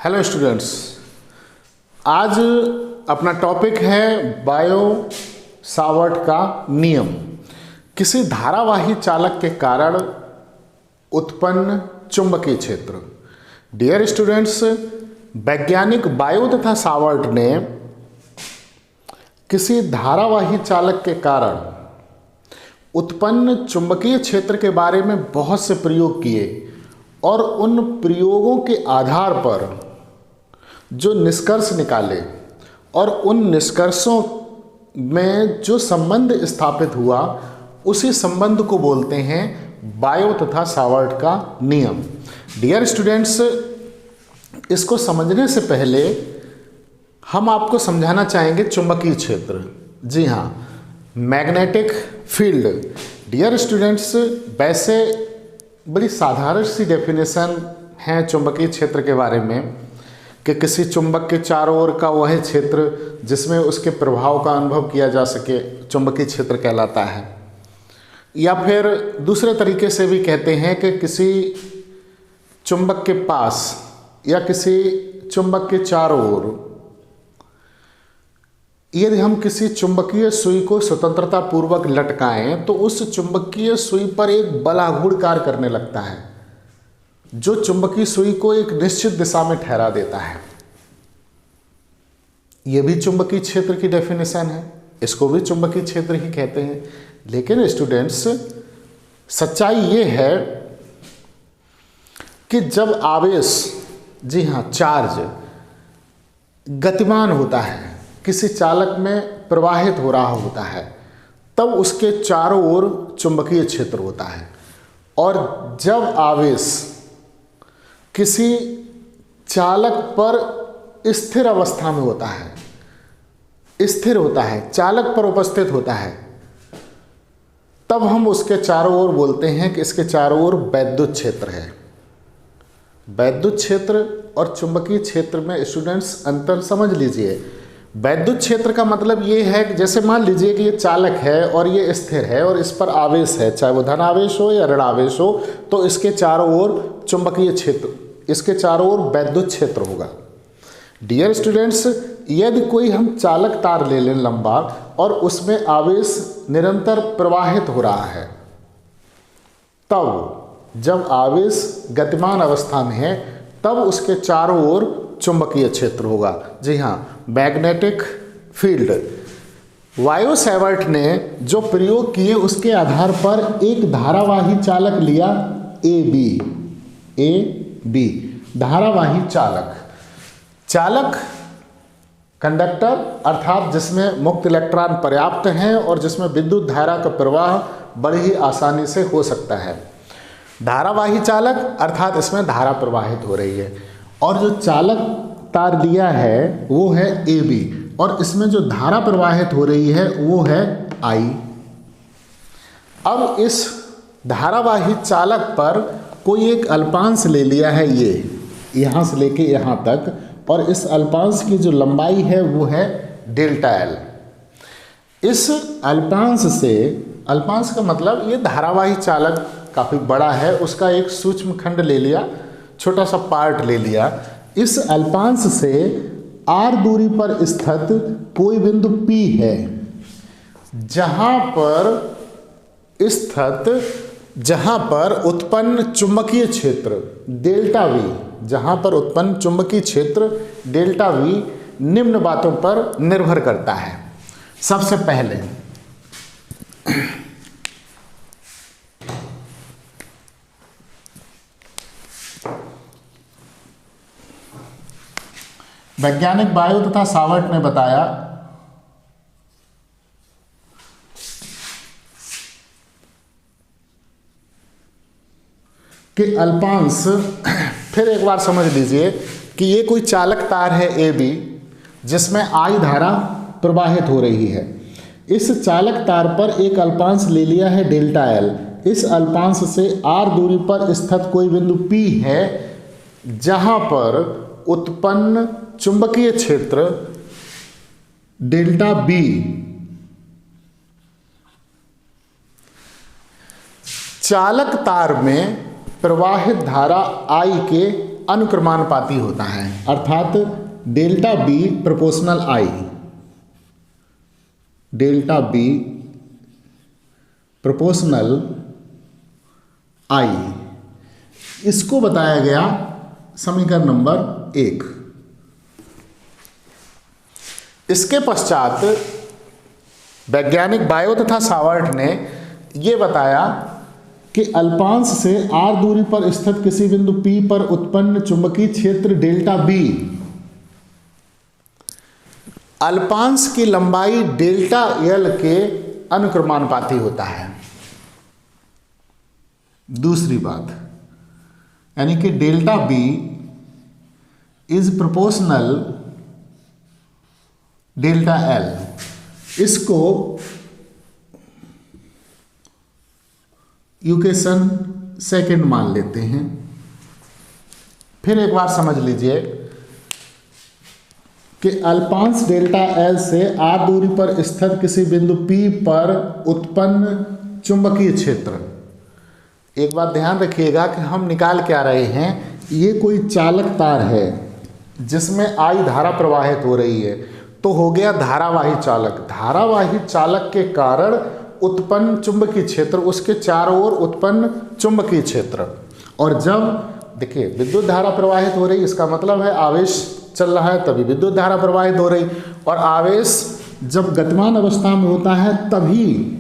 Hello students, आज अपना topic है बायो सावर्ट का नियम। किसी धारावाही चालक के कारण उत्पन्न चुंबकीय क्षेत्र। डियर स्टूडेंट्स, वैज्ञानिक बायो तथा सावर्ट ने किसी धारावाही चालक के कारण उत्पन्न चुंबकीय क्षेत्र के बारे में बहुत से प्रयोग किए और उन प्रयोगों के आधार पर जो निष्कर्ष निकाले और उन निष्कर्षों में जो संबंध स्थापित हुआ उसी संबंध को बोलते हैं बायो तथा सावर्ट का नियम। डियर स्टूडेंट्स, इसको समझने से पहले हम आपको समझाना चाहेंगे चुंबकीय क्षेत्र। जी हाँ, मैग्नेटिक फील्ड। डियर स्टूडेंट्स, वैसे बड़ी साधारण सी डेफिनेशन है चुंबकीय क्षेत्र के बारे में कि किसी चुंबक के चारों ओर का वह क्षेत्र जिसमें उसके प्रभाव का अनुभव किया जा सके चुंबकीय क्षेत्र कहलाता है। या फिर दूसरे तरीके से भी कहते हैं कि किसी चुंबक के पास या किसी चुंबक के चारों ओर यदि हम किसी चुंबकीय सुई को स्वतंत्रता पूर्वक लटकाएं तो उस चुंबकीय सुई पर एक बल आघूर्ण कार्य करने लगता है जो चुंबकीय सुई को एक निश्चित दिशा में ठहरा देता है। यह भी चुंबकीय क्षेत्र की डेफिनेशन है, इसको भी चुंबकीय क्षेत्र ही कहते हैं। लेकिन स्टूडेंट्स, सच्चाई ये है कि जब आवेश, जी हाँ चार्ज, गतिमान होता है, किसी चालक में प्रवाहित हो रहा होता है, तब उसके चारों ओर चुंबकीय क्षेत्र होता है। और जब आवेश किसी चालक पर स्थिर अवस्था में होता है, स्थिर होता है, चालक पर उपस्थित होता है, तब हम उसके चारों ओर बोलते हैं कि इसके चारों ओर वैद्युत क्षेत्र है। वैद्युत क्षेत्र और चुंबकीय क्षेत्र में स्टूडेंट्स अंतर समझ लीजिए। वैद्युत क्षेत्र का मतलब ये है कि जैसे मान लीजिए कि ये चालक है और ये स्थिर है और इस पर आवेश है, चाहे वो धन आवेश हो या ऋण आवेश हो, तो इसके चारों ओर चुंबकीय क्षेत्र, इसके चारों ओर वैद्युत क्षेत्र होगा। डियर स्टूडेंट्स, यदि कोई हम चालक तार ले लें लंबा और उसमें आवेश निरंतर प्रवाहित हो रहा है, तब जब आवेश गतिमान अवस्था में है तब उसके चारों ओर चुंबकीय क्षेत्र होगा। जी हाँ, मैग्नेटिक फील्ड। बायो सावर्ट ने जो प्रयोग किए उसके आधार पर एक धारावाही चालक लिया, ए बी धारावाही चालक कंडक्टर, अर्थात जिसमें मुक्त इलेक्ट्रॉन पर्याप्त हैं और जिसमें विद्युत धारा का प्रवाह बड़ी ही आसानी से हो सकता है। धारावाही चालक अर्थात इसमें धारा प्रवाहित हो रही है। और जो चालक तार दिया है वो है ए बी और इसमें जो धारा प्रवाहित हो रही है वो है आई। अब इस धारावाही चालक पर कोई एक अल्पांश ले लिया है, ये यहाँ से लेके यहाँ तक, और इस अल्पांश की जो लंबाई है वो है डेल्टा एल। इस अल्पांश से, अल्पांश का मतलब ये धारावाही चालक काफ़ी बड़ा है, उसका एक सूक्ष्म खंड ले लिया, छोटा सा पार्ट ले लिया। इस अल्पांश से आर दूरी पर स्थित कोई बिंदु P है जहां पर उत्पन्न चुंबकीय क्षेत्र डेल्टा V, जहां पर उत्पन्न चुंबकीय क्षेत्र डेल्टा V निम्न बातों पर निर्भर करता है। सबसे पहले वैज्ञानिक बायो तथा सावर्ट ने बताया कि अल्पांश, फिर एक बार समझ लीजिए कि ये कोई चालक तार है ए बी जिसमें आई धारा प्रवाहित हो रही है। इस चालक तार पर एक अल्पांश ले लिया है डेल्टा एल। इस अल्पांश से आर दूरी पर स्थित कोई बिंदु P है जहां पर उत्पन्न चुंबकीय क्षेत्र डेल्टा बी चालक तार में प्रवाहित धारा I के अनुक्रमानुपाती होता है, अर्थात डेल्टा बी प्रोपोर्शनल आई, डेल्टा बी प्रोपोर्शनल आई, इसको बताया गया समीकरण नंबर 1। इसके पश्चात वैज्ञानिक बायो तथा सावर्ट ने यह बताया कि अल्पांश से r दूरी पर स्थित किसी बिंदु P पर उत्पन्न चुंबकीय क्षेत्र डेल्टा B अल्पांश की लंबाई डेल्टा L के अनुक्रमानुपाती होता है। दूसरी बात, यानी कि delta B is proportional delta L, इसको इक्वेशन सेकंड मान लेते हैं। फिर एक बार समझ लीजिए कि अल्पांश डेल्टा L से r दूरी पर स्थित किसी बिंदु P पर उत्पन्न चुंबकीय क्षेत्र, एक बात ध्यान रखिएगा कि हम निकाल क्या रहे हैं, ये कोई चालक तार है जिसमें I धारा प्रवाहित हो रही है, तो हो गया धारावाही चालक। धारावाही चालक के कारण उत्पन्न चुंबकीय क्षेत्र, उसके चारों ओर उत्पन्न चुंबकीय क्षेत्र। और जब देखिए विद्युत धारा प्रवाहित हो रही, इसका मतलब है आवेश चल रहा है तभी विद्युत धारा प्रवाहित हो रही, और आवेश जब गतिमान अवस्था में होता है तभी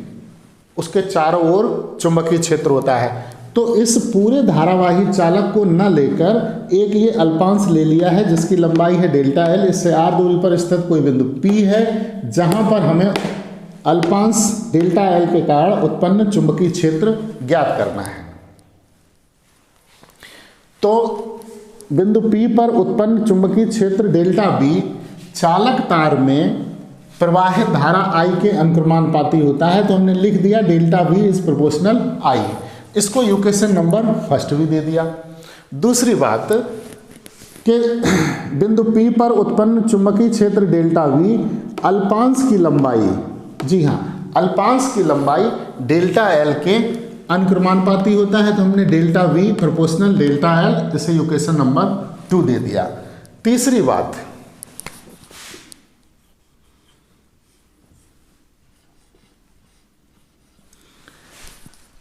उसके चारों ओर चुंबकीय क्षेत्र होता है। तो इस पूरे धारावाही चालक को न लेकर एक ये अल्पांश ले लिया है जिसकी लंबाई है डेल्टा L, इससे r दूरी पर स्थित कोई बिंदु P है जहां पर हमें अल्पांश डेल्टा L के कारण उत्पन्न चुंबकीय क्षेत्र ज्ञात करना है। तो बिंदु P पर उत्पन्न चुंबकीय क्षेत्र डेल्टा B चालक तार में प्रवाहित धारा I के अनुक्रमानुपाती होता है। तो हमने लिख दिया delta B is proportional I, इसको इक्वेशन नंबर फर्स्ट भी दे दिया। दूसरी बात कि बिंदु P पर उत्पन्न चुंबकीय क्षेत्र डेल्टा V अल्पांश की लंबाई, जी हाँ, अल्पांश की लंबाई डेल्टा L के अनुक्रमानुपाती होता है। तो हमने delta V proportional delta L, इसे इक्वेशन नंबर 2 दे दिया। तीसरी बात,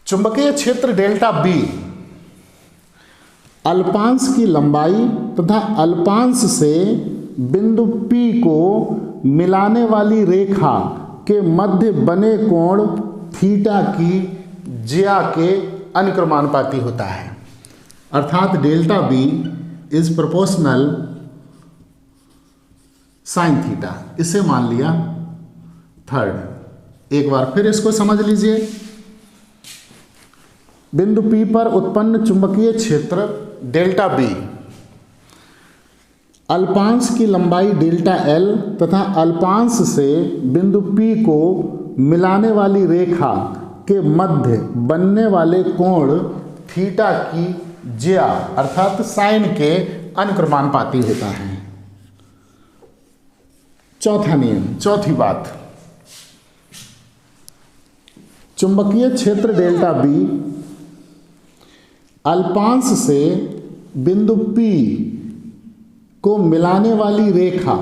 चुंबकीय क्षेत्र डेल्टा B अल्पांश की लंबाई तथा अल्पांश से बिंदु P को मिलाने वाली रेखा के मध्य बने कोण थीटा की ज्या के अनुक्रमानुपाती होता है, अर्थात delta B is proportional sine theta, इसे मान लिया थर्ड। एक बार फिर इसको समझ लीजिए, बिंदु P पर उत्पन्न चुंबकीय क्षेत्र डेल्टा B अल्पांश की लंबाई डेल्टा L तथा अल्पांश से बिंदु P को मिलाने वाली रेखा के मध्य बनने वाले कोण थीटा की ज्या अर्थात साइन के अनुक्रमानुपाती होता है। चौथा नियम, चौथी बात, चुंबकीय क्षेत्र डेल्टा B अल्पांश से बिंदु P को मिलाने वाली रेखा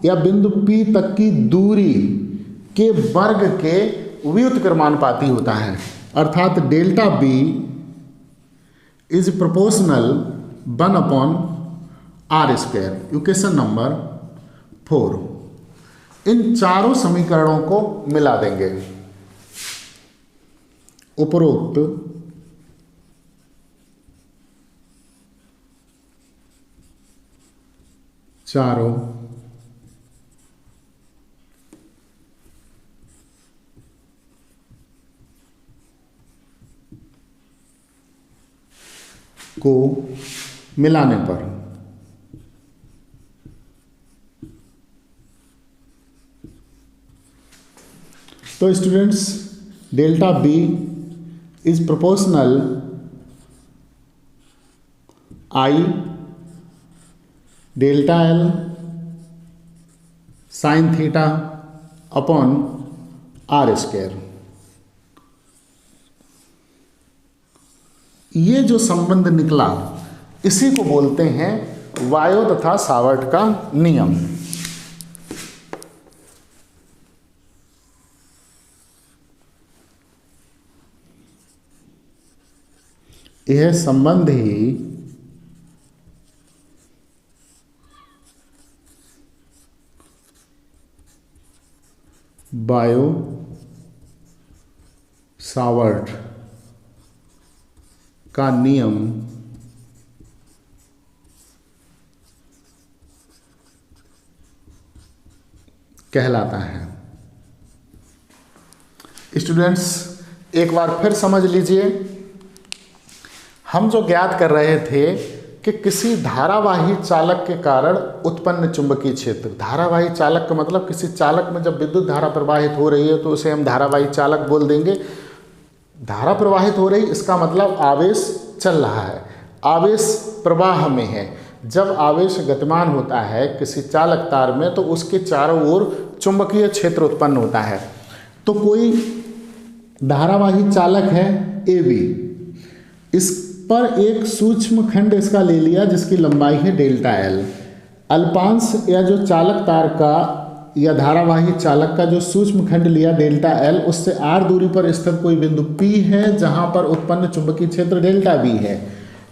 या बिंदु P तक की दूरी के वर्ग के व्युत्क्रमानुपाती होता है, अर्थात delta B is proportional 1/r²। Equation number 4। इन चारों समीकरणों को मिला देंगे। उपरोक्त चारों को मिलाने पर तो students delta B is proportional I delta L sine theta upon r²। ये जो संबंध निकला इसी को बोलते हैं वायो तथा सावर्ट का नियम। यह संबंध ही बायो सावर्ट का नियम कहलाता है। स्टूडेंट्स, एक बार फिर समझ लीजिए, हम जो ज्ञात कर रहे थे कि किसी धारावाही चालक के कारण उत्पन्न चुंबकीय क्षेत्र, धारावाही चालक का मतलब किसी चालक में जब विद्युत धारा प्रवाहित हो रही है तो उसे हम धारावाही चालक बोल देंगे। धारा प्रवाहित हो रही, इसका मतलब आवेश चल रहा है, आवेश प्रवाह में है। जब आवेश गतिमान होता है किसी चालक तार में तो उसके चारों ओर चुंबकीय क्षेत्र उत्पन्न होता है। तो कोई धारावाही चालक है AB, इस पर एक सूक्ष्म खंड इसका ले लिया जिसकी लंबाई है डेल्टा L। अल्पांश या जो चालक तार का या धारावाही चालक का जो सूक्ष्म खंड लिया डेल्टा L, उससे r दूरी पर स्थित कोई बिंदु P है जहां पर उत्पन्न चुंबकीय क्षेत्र डेल्टा B है।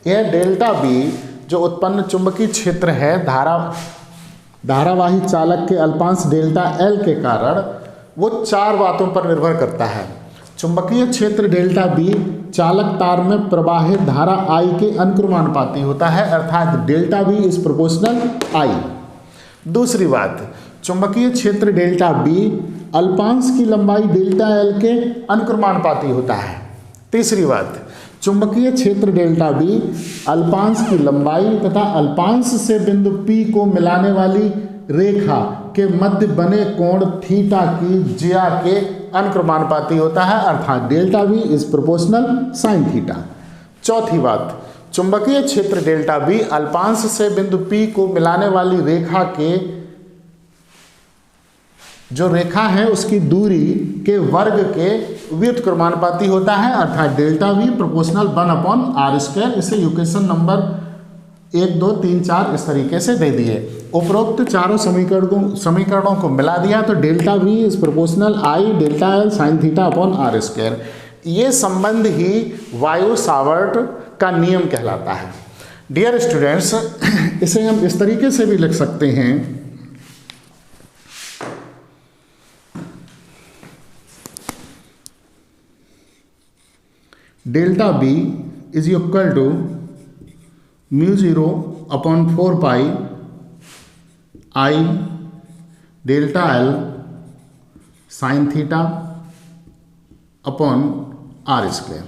यह डेल्टा B जो उत्पन्न चुंबकीय क्षेत्र है धारावाही चालक के अल्पांश डेल्टा L के कारण, वो चार बातों पर निर्भर करता है। चुंबकीय क्षेत्र डेल्टा B चालक तार में प्रवाहित धारा I के अनुक्रमानुपाती होता है, अर्थात delta B is proportional I। दूसरी बात, चुंबकीय क्षेत्र डेल्टा B अल्पांश की लंबाई डेल्टा L के अनुक्रमानुपाती होता है। तीसरी बात, चुंबकीय क्षेत्र डेल्टा B अल्पांश की लंबाई तथा अल्पांश से बिंदु P को मिलाने वाली रेखा के मध्य बने कोण थीटा की ज्या के अनुक्रमानुपाती होता है, अर्थात delta B is proportional sine theta. चौथी बात, चुंबकीय क्षेत्र डेल्टा B अल्पांश से बिंदु P को मिलाने वाली रेखा के जो रेखा है उसकी दूरी के वर्ग के व्युत्क्रमानुपाती होता है, अर्थात डेल्टा V प्रोपोर्शनल 1/r²। इसे इक्वेशन नंबर 1, 2, 3, 4 इस तरीके से दे दिए। उपरोक्त चारों समीकरणों को मिला दिया तो delta V is proportional I delta L sine theta upon r²। ये संबंध ही वायो सावर्ट का नियम कहलाता है। डियर स्टूडेंट्स, इसे हम इस तरीके से भी लिख सकते हैं, delta B is equal to μ0/4π I delta L sine theta upon r²।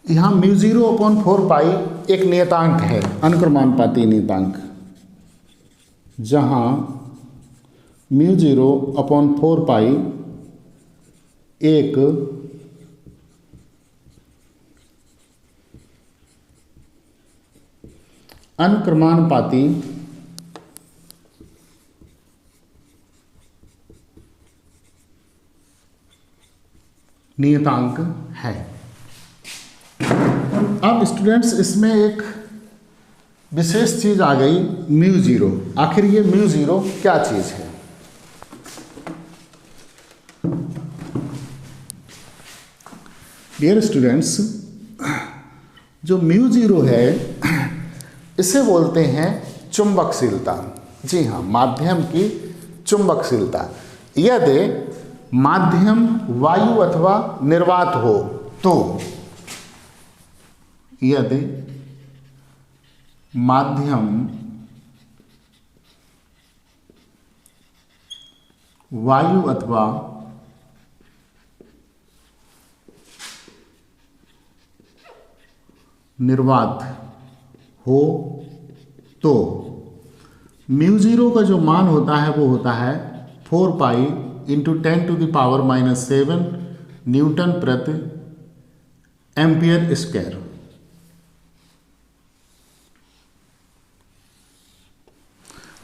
यहाँ μ0/4π एक नियतांक है, अनुक्रमानुपाती नियतांक, जहाँ μ0/4π एक अनुक्रमानुपाती नियतांक है। अब स्टूडेंट्स, इसमें एक विशेष चीज आ गई, μ0। आखिर ये μ0 क्या चीज है? डियर स्टूडेंट्स, जो μ0 है इसे बोलते हैं चुंबकशीलता। जी हाँ, माध्यम की चुंबकशीलता। यदि माध्यम वायु अथवा निर्वात हो तो, यदि माध्यम वायु अथवा निर्वात हो तो μ0 का जो मान होता है वो होता है 4π × 10⁻⁻7 न्यूटन प्रति एम्पियर स्क्वायर।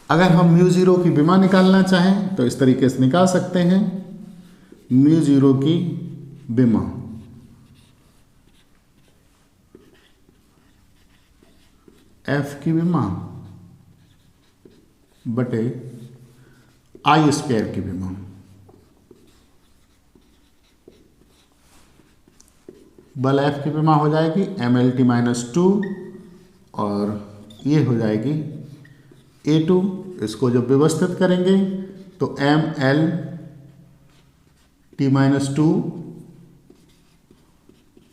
अगर हम μ0 की विमा निकालना चाहें तो इस तरीके से निकाल सकते हैं। μ0 की विमा एफ की विमा बटे आई स्क्वायर की विमा। बल एफ की विमा हो जाएगी MLT - 2 और ये हो जाएगी A2। इसको जब व्यवस्थित करेंगे तो MLT - 2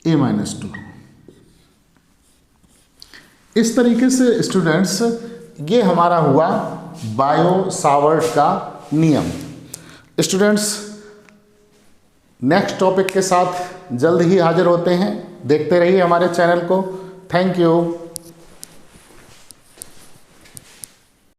A - 2। इस तरीके से स्टूडेंट्स ये हमारा हुआ बायो सावर्ट का नियम। स्टूडेंट्स नेक्स्ट टॉपिक के साथ जल्द ही हाजिर होते हैं। देखते रहिए हमारे चैनल को। Thank you.